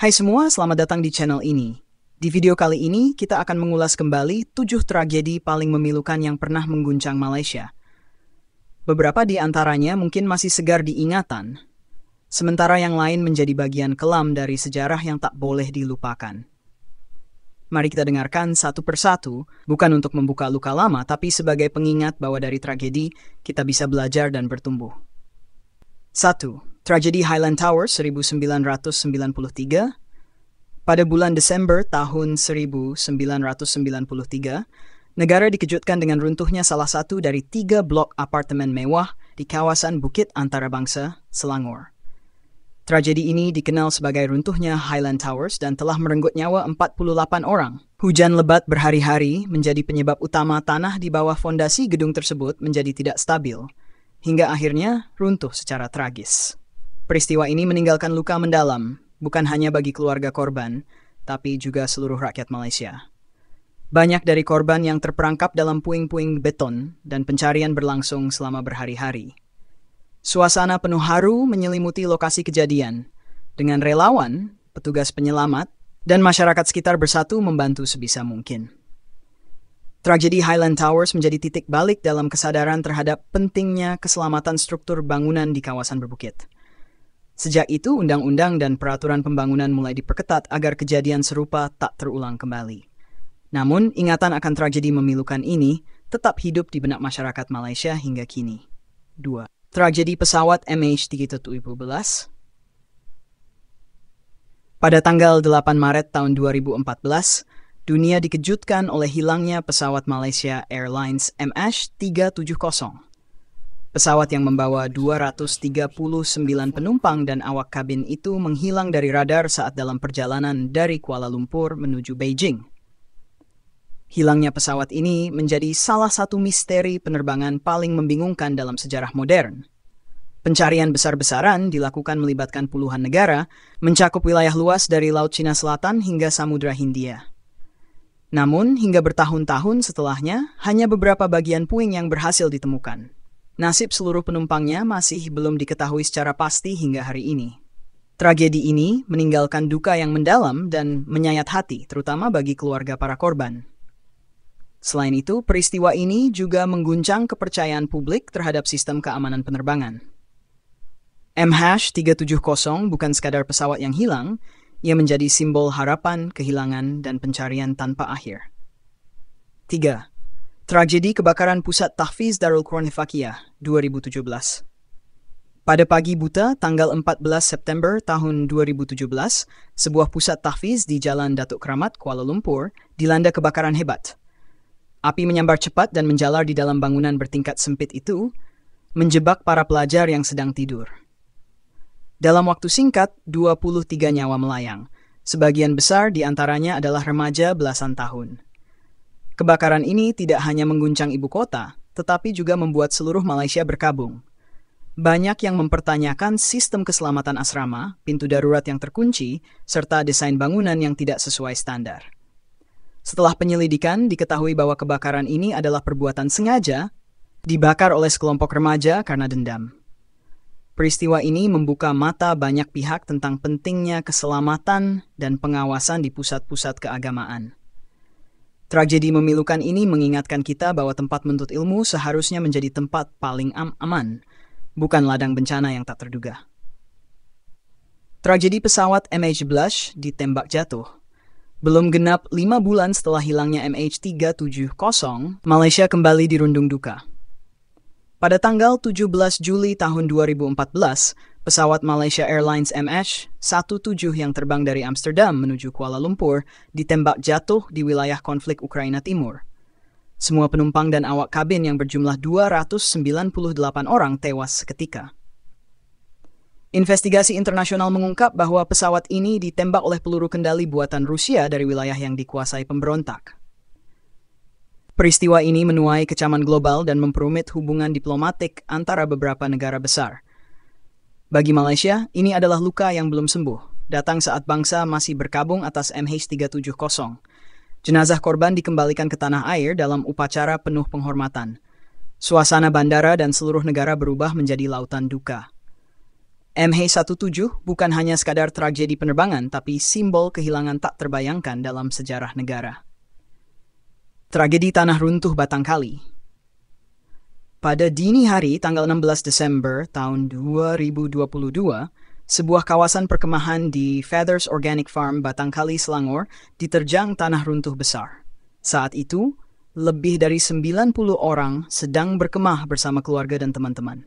Hai semua, selamat datang di channel ini. Di video kali ini, kita akan mengulas kembali 7 tragedi paling memilukan yang pernah mengguncang Malaysia. Beberapa di antaranya mungkin masih segar diingatan, sementara yang lain menjadi bagian kelam dari sejarah yang tak boleh dilupakan. Mari kita dengarkan satu persatu, bukan untuk membuka luka lama, tapi sebagai pengingat bahwa dari tragedi, kita bisa belajar dan bertumbuh. 1. Tragedi Highland Tower 1993. Pada bulan Desember tahun 1993, negara dikejutkan dengan runtuhnya salah satu dari 3 blok apartemen mewah di kawasan Bukit Antarabangsa, Selangor. Tragedi ini dikenal sebagai runtuhnya Highland Towers dan telah merenggut nyawa 48 orang. Hujan lebat berhari-hari menjadi penyebab utama tanah di bawah fondasi gedung tersebut menjadi tidak stabil, hingga akhirnya runtuh secara tragis. Peristiwa ini meninggalkan luka mendalam, bukan hanya bagi keluarga korban, tapi juga seluruh rakyat Malaysia. Banyak dari korban yang terperangkap dalam puing-puing beton dan pencarian berlangsung selama berhari-hari. Suasana penuh haru menyelimuti lokasi kejadian, dengan relawan, petugas penyelamat, dan masyarakat sekitar bersatu membantu sebisa mungkin. Tragedi Highland Towers menjadi titik balik dalam kesadaran terhadap pentingnya keselamatan struktur bangunan di kawasan berbukit. Sejak itu, undang-undang dan peraturan pembangunan mulai diperketat agar kejadian serupa tak terulang kembali. Namun, ingatan akan tragedi memilukan ini tetap hidup di benak masyarakat Malaysia hingga kini. 2. Tragedi pesawat MH370. Pada tanggal 8 Maret tahun 2014, dunia dikejutkan oleh hilangnya pesawat Malaysia Airlines MH370. Pesawat yang membawa 239 penumpang dan awak kabin itu menghilang dari radar saat dalam perjalanan dari Kuala Lumpur menuju Beijing. Hilangnya pesawat ini menjadi salah satu misteri penerbangan paling membingungkan dalam sejarah modern. Pencarian besar-besaran dilakukan melibatkan puluhan negara, mencakup wilayah luas dari Laut Cina Selatan hingga Samudra Hindia. Namun, hingga bertahun-tahun setelahnya, hanya beberapa bagian puing yang berhasil ditemukan. Nasib seluruh penumpangnya masih belum diketahui secara pasti hingga hari ini. Tragedi ini meninggalkan duka yang mendalam dan menyayat hati, terutama bagi keluarga para korban. Selain itu, peristiwa ini juga mengguncang kepercayaan publik terhadap sistem keamanan penerbangan. MH370 bukan sekadar pesawat yang hilang, ia menjadi simbol harapan, kehilangan, dan pencarian tanpa akhir. 3. Tragedi kebakaran Pusat Tahfiz Darul Quran Hifaqiyah 2017. Pada pagi buta, tanggal 14 September tahun 2017, sebuah pusat tahfiz di Jalan Datuk Keramat, Kuala Lumpur, dilanda kebakaran hebat. Api menyambar cepat dan menjalar di dalam bangunan bertingkat sempit itu, menjebak para pelajar yang sedang tidur. Dalam waktu singkat, 23 nyawa melayang. Sebagian besar di antaranya adalah remaja belasan tahun. Kebakaran ini tidak hanya mengguncang ibu kota, tetapi juga membuat seluruh Malaysia berkabung. Banyak yang mempertanyakan sistem keselamatan asrama, pintu darurat yang terkunci, serta desain bangunan yang tidak sesuai standar. Setelah penyelidikan, diketahui bahwa kebakaran ini adalah perbuatan sengaja, dibakar oleh sekelompok remaja karena dendam. Peristiwa ini membuka mata banyak pihak tentang pentingnya keselamatan dan pengawasan di pusat-pusat keagamaan. Tragedi memilukan ini mengingatkan kita bahwa tempat menuntut ilmu seharusnya menjadi tempat paling aman, bukan ladang bencana yang tak terduga. Tragedi pesawat MH12 ditembak jatuh. Belum genap 5 bulan setelah hilangnya MH370, Malaysia kembali dirundung duka. Pada tanggal 17 Juli tahun 2014, pesawat Malaysia Airlines MH17 yang terbang dari Amsterdam menuju Kuala Lumpur ditembak jatuh di wilayah konflik Ukraina Timur. Semua penumpang dan awak kabin yang berjumlah 298 orang tewas seketika. Investigasi internasional mengungkap bahwa pesawat ini ditembak oleh peluru kendali buatan Rusia dari wilayah yang dikuasai pemberontak. Peristiwa ini menuai kecaman global dan memperumit hubungan diplomatik antara beberapa negara besar. Bagi Malaysia, ini adalah luka yang belum sembuh, datang saat bangsa masih berkabung atas MH370. Jenazah korban dikembalikan ke tanah air dalam upacara penuh penghormatan. Suasana bandara dan seluruh negara berubah menjadi lautan duka. MH17 bukan hanya sekadar tragedi penerbangan, tapi simbol kehilangan tak terbayangkan dalam sejarah negara. Tragedi tanah runtuh Batangkali. Pada dini hari tanggal 16 Desember tahun 2022, sebuah kawasan perkemahan di Feathers Organic Farm, Batangkali, Selangor, diterjang tanah runtuh besar. Saat itu, lebih dari 90 orang sedang berkemah bersama keluarga dan teman-teman.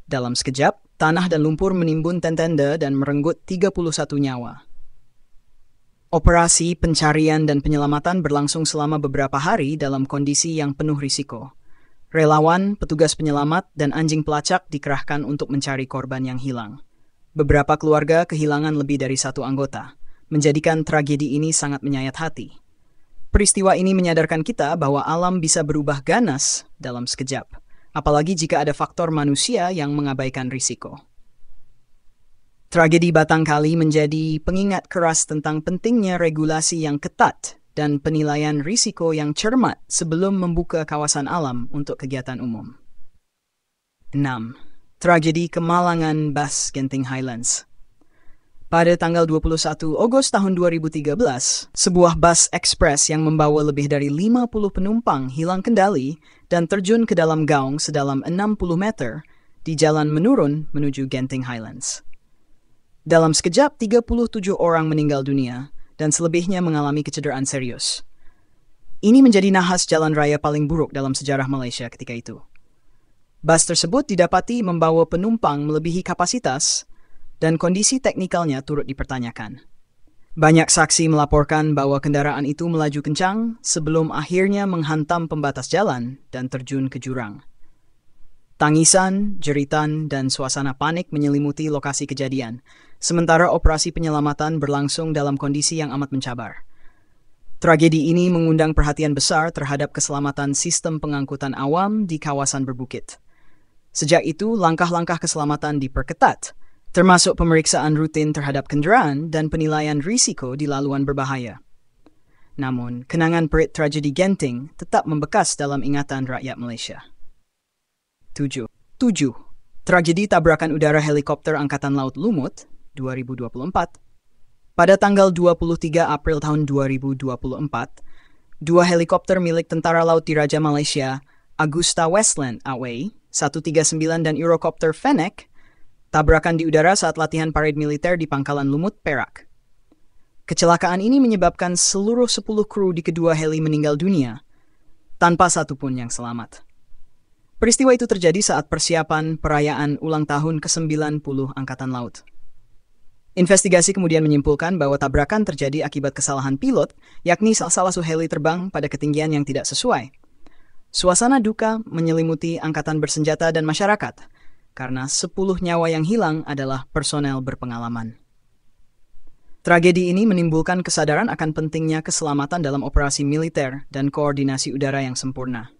Dalam sekejap, tanah dan lumpur menimbun tenda dan merenggut 31 nyawa. Operasi pencarian dan penyelamatan berlangsung selama beberapa hari dalam kondisi yang penuh risiko. Relawan, petugas penyelamat, dan anjing pelacak dikerahkan untuk mencari korban yang hilang. Beberapa keluarga kehilangan lebih dari satu anggota, menjadikan tragedi ini sangat menyayat hati. Peristiwa ini menyadarkan kita bahwa alam bisa berubah ganas dalam sekejap, apalagi jika ada faktor manusia yang mengabaikan risiko. Tragedi Batangkali menjadi pengingat keras tentang pentingnya regulasi yang ketat dan penilaian risiko yang cermat sebelum membuka kawasan alam untuk kegiatan umum. 6. Tragedi Kemalangan Bus Genting Highlands. Pada tanggal 21 Agustus tahun 2013, sebuah bus ekspres yang membawa lebih dari 50 penumpang hilang kendali dan terjun ke dalam gaung sedalam 60 meter di jalan menurun menuju Genting Highlands. Dalam sekejap, 37 orang meninggal dunia dan selebihnya mengalami kecederaan serius. Ini menjadi nahas jalan raya paling buruk dalam sejarah Malaysia ketika itu. Bus tersebut didapati membawa penumpang melebihi kapasitas dan kondisi teknikalnya turut dipertanyakan. Banyak saksi melaporkan bahwa kendaraan itu melaju kencang sebelum akhirnya menghantam pembatas jalan dan terjun ke jurang. Tangisan, jeritan, dan suasana panik menyelimuti lokasi kejadian, sementara operasi penyelamatan berlangsung dalam kondisi yang amat mencabar. Tragedi ini mengundang perhatian besar terhadap keselamatan sistem pengangkutan awam di kawasan berbukit. Sejak itu, langkah-langkah keselamatan diperketat, termasuk pemeriksaan rutin terhadap kendaraan dan penilaian risiko di laluan berbahaya. Namun, kenangan perit tragedi Genting tetap membekas dalam ingatan rakyat Malaysia. 7. Tragedi tabrakan udara helikopter Angkatan Laut Lumut 2024. Pada tanggal 23 April tahun 2024, dua helikopter milik Tentara Laut Diraja Malaysia, Agusta Westland AW 139 dan Eurocopter Fennec, tabrakan di udara saat latihan parade militer di Pangkalan Lumut, Perak. Kecelakaan ini menyebabkan seluruh 10 kru di kedua heli meninggal dunia, tanpa satupun yang selamat. Peristiwa itu terjadi saat persiapan perayaan ulang tahun ke-90 Angkatan Laut. Investigasi kemudian menyimpulkan bahwa tabrakan terjadi akibat kesalahan pilot, yakni salah satu heli terbang pada ketinggian yang tidak sesuai. Suasana duka menyelimuti angkatan bersenjata dan masyarakat, karena 10 nyawa yang hilang adalah personel berpengalaman. Tragedi ini menimbulkan kesadaran akan pentingnya keselamatan dalam operasi militer dan koordinasi udara yang sempurna.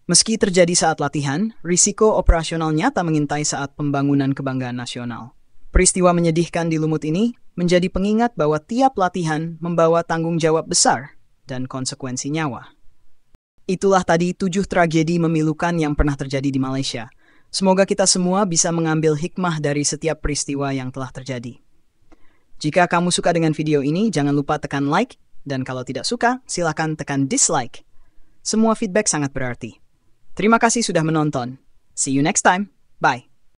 Meski terjadi saat latihan, risiko operasional nyata mengintai saat pembangunan kebanggaan nasional. Peristiwa menyedihkan di Lumut ini menjadi pengingat bahwa tiap latihan membawa tanggung jawab besar dan konsekuensi nyawa. Itulah tadi 7 tragedi memilukan yang pernah terjadi di Malaysia. Semoga kita semua bisa mengambil hikmah dari setiap peristiwa yang telah terjadi. Jika kamu suka dengan video ini, jangan lupa tekan like, dan kalau tidak suka, silakan tekan dislike. Semua feedback sangat berarti. Terima kasih sudah menonton. See you next time. Bye.